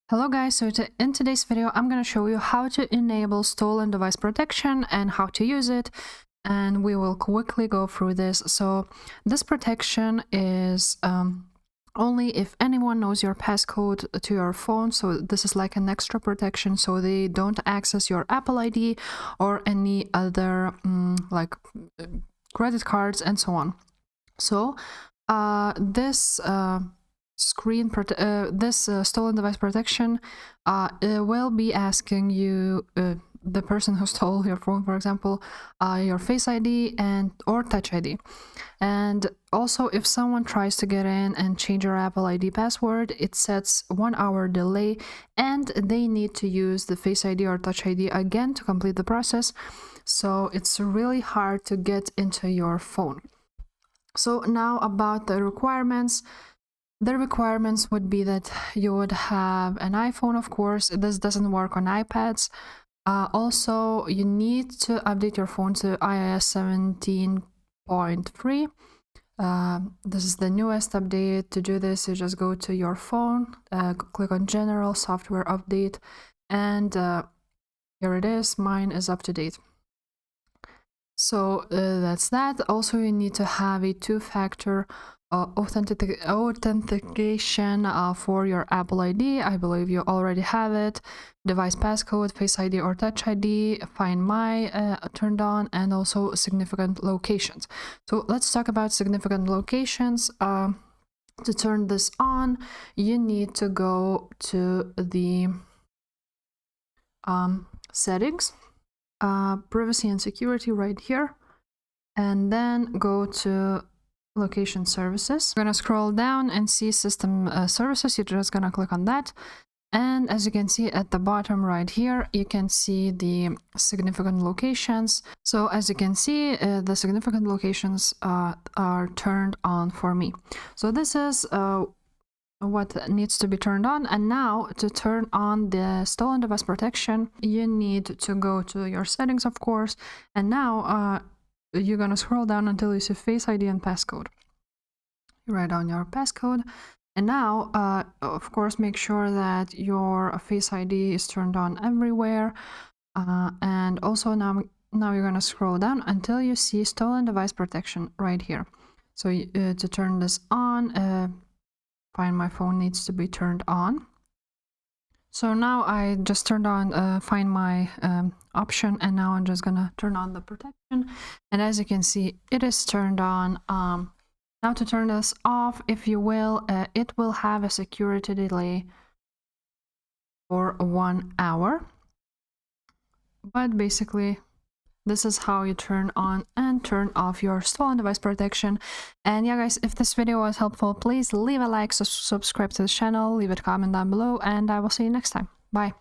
Hello guys, in today's video I'm going to show you how to enable stolen device protection and how to use it, and we will quickly go through this. So this protection is only if anyone knows your passcode to your phone, so this is like an extra protection so they don't access your Apple ID or any other credit cards and so on. So this stolen device protection will be asking you, the person who stole your phone, for example, your Face ID or Touch ID. And also, if someone tries to get in and change your Apple ID password, it sets 1 hour delay and they need to use the Face ID or Touch ID again to complete the process. So it's really hard to get into your phone. So now about the requirements. The requirements would be that you would have an iPhone, of course. This doesn't work on iPads. Also, you need to update your phone to iOS 17.3. This is the newest update. To do this, you just go to your phone, click on General, Software Update, and here it is. Mine is up to date. So that's that. Also, you need to have a two-factor authentication for your Apple ID. I believe you already have it. Device passcode, Face ID or Touch ID, Find My turned on, and also significant locations. So let's talk about significant locations. To turn this on, you need to go to the settings, privacy and security right here, and then go to location services. You're gonna scroll down and see system services. You're just gonna click on that, and as you can see at the bottom right here, you can see the significant locations. So as you can see, the significant locations are turned on for me. So this is what needs to be turned on. And now to turn on the stolen device protection, you need to go to your settings, of course, and now you're gonna scroll down until you see Face ID and passcode. You write down your passcode, and now of course make sure that your Face ID is turned on everywhere, and also now you're gonna scroll down until you see stolen device protection right here. So to turn this on, Find My phone needs to be turned on. So now I just turned on Find My option, and now I'm just gonna turn on the protection, and as you can see, it is turned on. Now to turn this off, if you will, it will have a security delay for 1 hour, but basically this is how you turn on and turn off your stolen device protection. And yeah guys, if this video was helpful, please leave a like, subscribe to the channel, leave a comment down below, and I will see you next time. Bye.